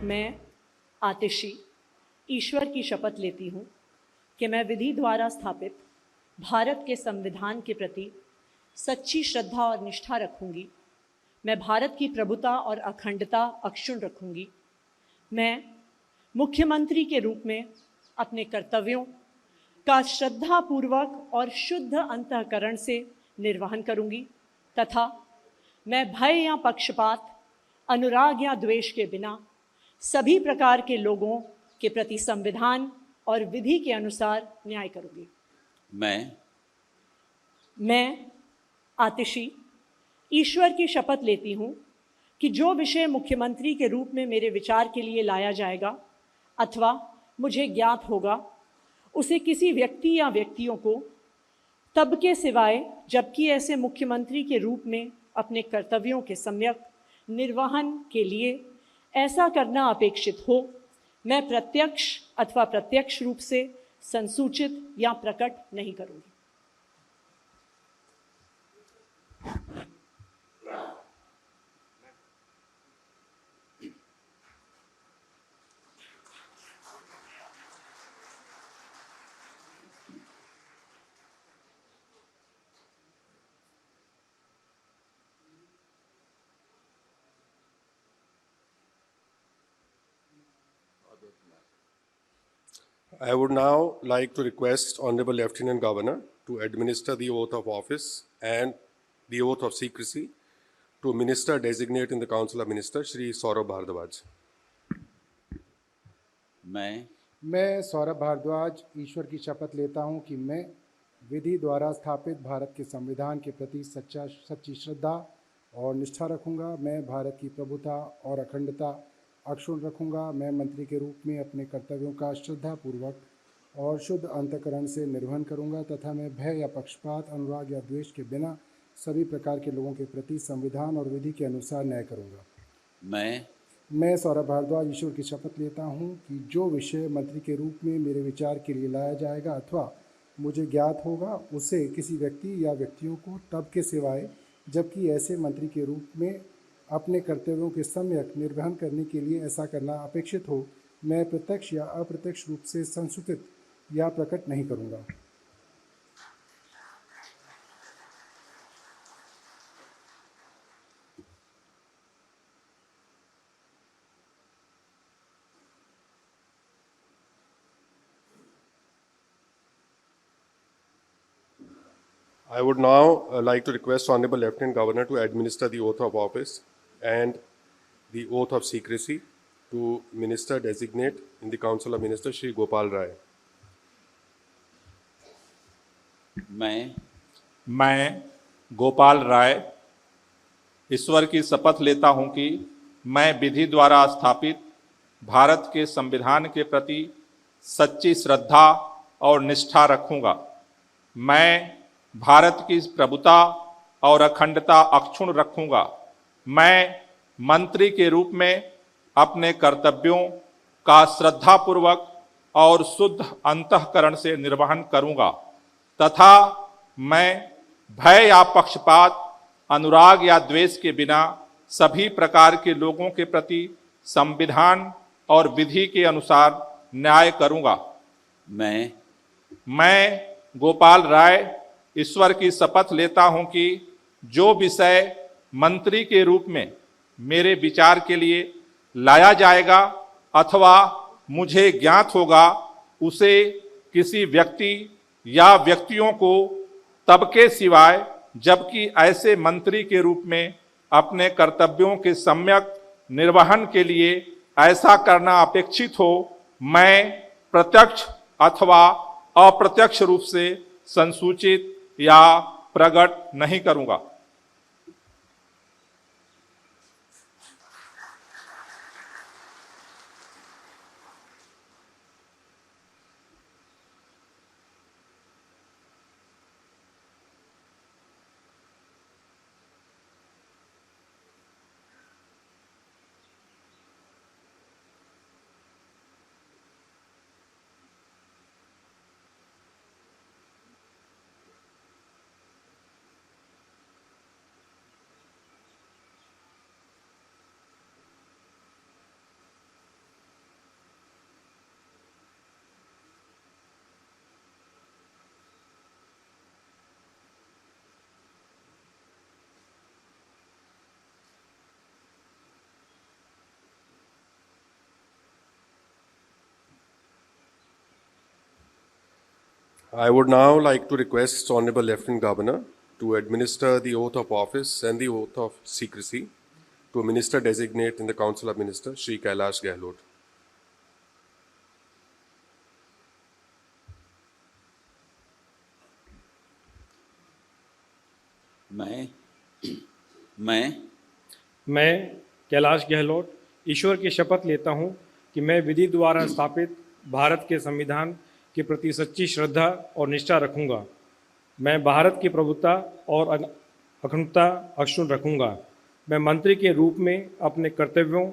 मैं आतिशी ईश्वर की शपथ लेती हूँ कि मैं विधि द्वारा स्थापित भारत के संविधान के प्रति सच्ची श्रद्धा और निष्ठा रखूँगी। मैं भारत की प्रभुता और अखंडता अक्षुण्ण रखूँगी। मैं मुख्यमंत्री के रूप में अपने कर्तव्यों का श्रद्धापूर्वक और शुद्ध अंतःकरण से निर्वहन करूँगी तथा मैं भय या पक्षपात, अनुराग या द्वेष के बिना सभी प्रकार के लोगों के प्रति संविधान और विधि के अनुसार न्याय करूँगी। मैं आतिशी ईश्वर की शपथ लेती हूँ कि जो विषय मुख्यमंत्री के रूप में मेरे विचार के लिए लाया जाएगा अथवा मुझे ज्ञात होगा, उसे किसी व्यक्ति या व्यक्तियों को तब के सिवाय जबकि ऐसे मुख्यमंत्री के रूप में अपने कर्तव्यों के सम्यक निर्वहन के लिए ऐसा करना अपेक्षित हो, मैं प्रत्यक्ष अथवा प्रत्यक्ष रूप से संसूचित या प्रकट नहीं करूँगी। I would now like to request Honorable Lieutenant Governor to administer the oath of office and the oath of secrecy to Minister Designate in the Council of Ministers, Shri Saurabh Bhardwaj. मैं सौरभ भारद्वाज ईश्वर की शपथ लेता हूं कि मैं विधि द्वारा स्थापित भारत के संविधान के प्रति सच्ची श्रद्धा और निष्ठा रखूंगा। मैं भारत की प्रभुता और अखंडता अक्षुण्ण रखूंगा। मैं मंत्री के रूप में अपने कर्तव्यों का श्रद्धापूर्वक और शुद्ध अंतःकरण से निर्वहन करूंगा तथा मैं भय या पक्षपात, अनुराग या द्वेष के बिना सभी प्रकार के लोगों के प्रति संविधान और विधि के अनुसार न्याय करूंगा। मैं सौरभ भारद्वाज ईश्वर की शपथ लेता हूं कि जो विषय मंत्री के रूप में मेरे विचार के लिए लाया जाएगा अथवा मुझे ज्ञात होगा, उसे किसी व्यक्ति या व्यक्तियों को तब के सिवाय जबकि ऐसे मंत्री के रूप में अपने कर्तव्यों के सम्यक निर्वहन करने के लिए ऐसा करना अपेक्षित हो, मैं प्रत्यक्ष या अप्रत्यक्ष रूप से संसूचित या प्रकट नहीं करूँगा। I would now like to request Honorable Lieutenant Governor to administer the oath of office and the oath of secrecy to Minister Designate in the Council of Ministers, Shri Gopal Rai. मैं गोपाल राय ईश्वर की शपथ लेता हूं कि मैं विधि द्वारा स्थापित भारत के संविधान के प्रति सच्ची श्रद्धा और निष्ठा रखूंगा। मैं भारत की प्रभुता और अखंडता अक्षुण्ण रखूंगा। मैं मंत्री के रूप में अपने कर्तव्यों का श्रद्धापूर्वक और शुद्ध अंतःकरण से निर्वहन करूंगा तथा मैं भय या पक्षपात, अनुराग या द्वेष के बिना सभी प्रकार के लोगों के प्रति संविधान और विधि के अनुसार न्याय करूंगा। मैं गोपाल राय ईश्वर की शपथ लेता हूं कि जो विषय मंत्री के रूप में मेरे विचार के लिए लाया जाएगा अथवा मुझे ज्ञात होगा, उसे किसी व्यक्ति या व्यक्तियों को तब के सिवाय जबकि ऐसे मंत्री के रूप में अपने कर्तव्यों के सम्यक निर्वहन के लिए ऐसा करना अपेक्षित हो, मैं प्रत्यक्ष अथवा अप्रत्यक्ष रूप से संसूचित या प्रकट नहीं करूंगा। I would now like to request Honorable Lieutenant Governor to administer the oath of office and the oath of secrecy to a minister designate in the Council of Ministers, Shri Kailash Gehlot. मैं कैलाश गहलोत ईश्वर की शपथ लेता हूँ कि मैं विधि द्वारा स्थापित भारत के संविधान के प्रति सच्ची श्रद्धा और निष्ठा रखूँगा। मैं भारत की प्रभुता और अखंडता अक्षुण्ण रखूँगा। मैं मंत्री के रूप में अपने कर्तव्यों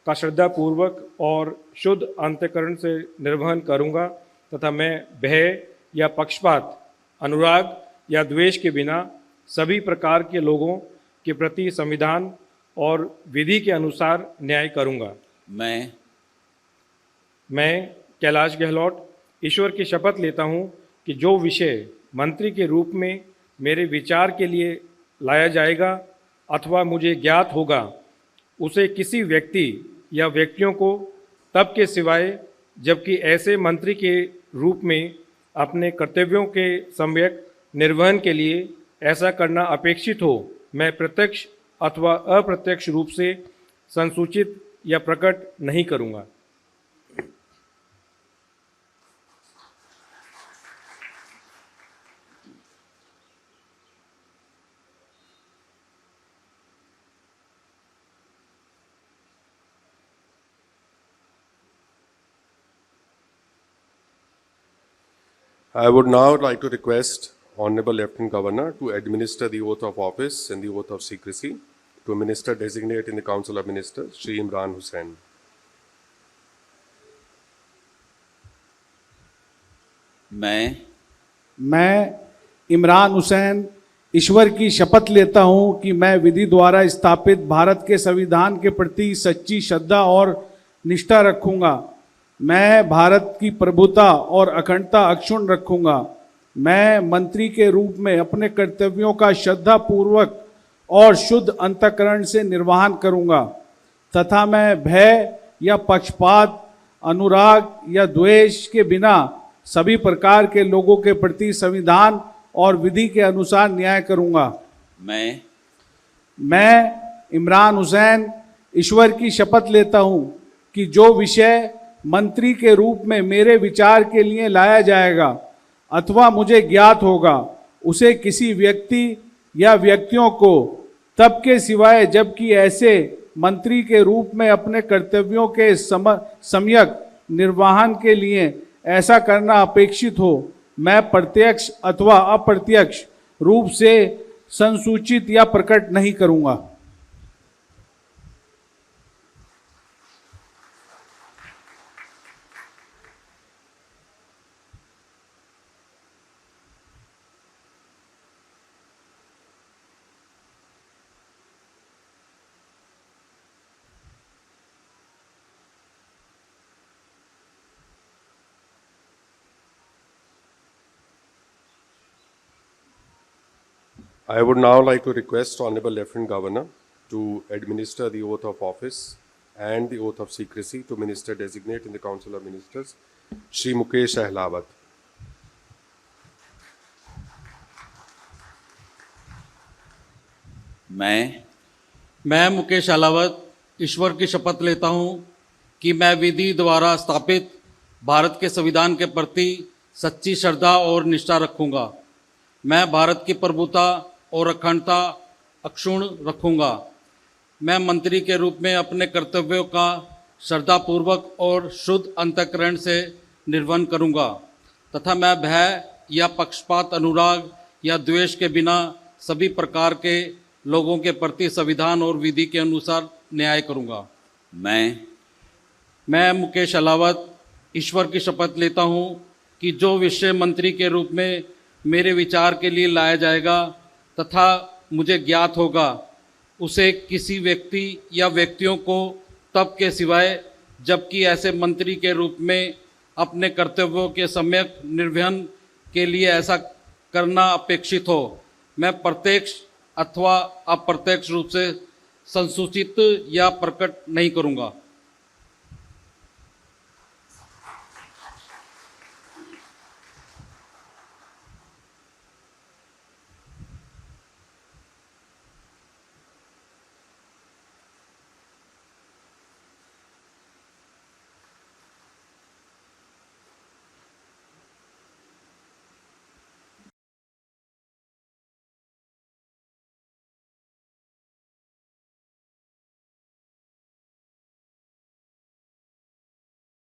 का श्रद्धापूर्वक और शुद्ध अंतःकरण से निर्वहन करूँगा तथा मैं भय या पक्षपात, अनुराग या द्वेष के बिना सभी प्रकार के लोगों के प्रति संविधान और विधि के अनुसार न्याय करूँगा। मैं कैलाश गहलोत ईश्वर की शपथ लेता हूँ कि जो विषय मंत्री के रूप में मेरे विचार के लिए लाया जाएगा अथवा मुझे ज्ञात होगा, उसे किसी व्यक्ति या व्यक्तियों को तब के सिवाय जबकि ऐसे मंत्री के रूप में अपने कर्तव्यों के सम्यक निर्वहन के लिए ऐसा करना अपेक्षित हो, मैं प्रत्यक्ष अथवा अप्रत्यक्ष रूप से संसूचित या प्रकट नहीं करूँगा। I would now like to request Honorable Lieutenant Governor to administer the oath of office and the oath of secrecy to a minister designate in the Council of Ministers, Shri Imran Hussain. मैं इमरान हुसैन ईश्वर की शपथ लेता हूं कि मैं विधि द्वारा स्थापित भारत के संविधान के प्रति सच्ची श्रद्धा और निष्ठा रखूंगा। मैं भारत की प्रभुता और अखंडता अक्षुण्ण रखूंगा। मैं मंत्री के रूप में अपने कर्तव्यों का श्रद्धापूर्वक और शुद्ध अंतःकरण से निर्वहन करूंगा तथा मैं भय या पक्षपात, अनुराग या द्वेष के बिना सभी प्रकार के लोगों के प्रति संविधान और विधि के अनुसार न्याय करूंगा। मैं इमरान हुसैन ईश्वर की शपथ लेता हूं कि जो विषय मंत्री के रूप में मेरे विचार के लिए लाया जाएगा अथवा मुझे ज्ञात होगा, उसे किसी व्यक्ति या व्यक्तियों को तब के सिवाय जबकि ऐसे मंत्री के रूप में अपने कर्तव्यों के सम्यक निर्वहन के लिए ऐसा करना अपेक्षित हो, मैं प्रत्यक्ष अथवा अप्रत्यक्ष रूप से संसूचित या प्रकट नहीं करूंगा। I would now like to request Honorable Lieutenant Governor to administer the oath of office and the oath of secrecy to Minister Designate in the Council of Ministers, Shri Mukesh Ahlawat. मैं मुकेश अहलावत ईश्वर की शपथ लेता हूं कि मैं विधि द्वारा स्थापित भारत के संविधान के प्रति सच्ची श्रद्धा और निष्ठा रखूंगा। मैं भारत की प्रभुता और अखंडता अक्षुण्ण रखूंगा। मैं मंत्री के रूप में अपने कर्तव्यों का श्रद्धापूर्वक और शुद्ध अंतःकरण से निर्वहन करूंगा तथा मैं भय या पक्षपात, अनुराग या द्वेष के बिना सभी प्रकार के लोगों के प्रति संविधान और विधि के अनुसार न्याय करूंगा। मैं मुकेश अहलावत ईश्वर की शपथ लेता हूं कि जो विषय मंत्री के रूप में मेरे विचार के लिए लाया जाएगा तथा मुझे ज्ञात होगा, उसे किसी व्यक्ति या व्यक्तियों को तब के सिवाय जबकि ऐसे मंत्री के रूप में अपने कर्तव्यों के सम्यक निर्वहन के लिए ऐसा करना अपेक्षित हो, मैं प्रत्यक्ष अथवा अप्रत्यक्ष रूप से संसूचित या प्रकट नहीं करूंगा।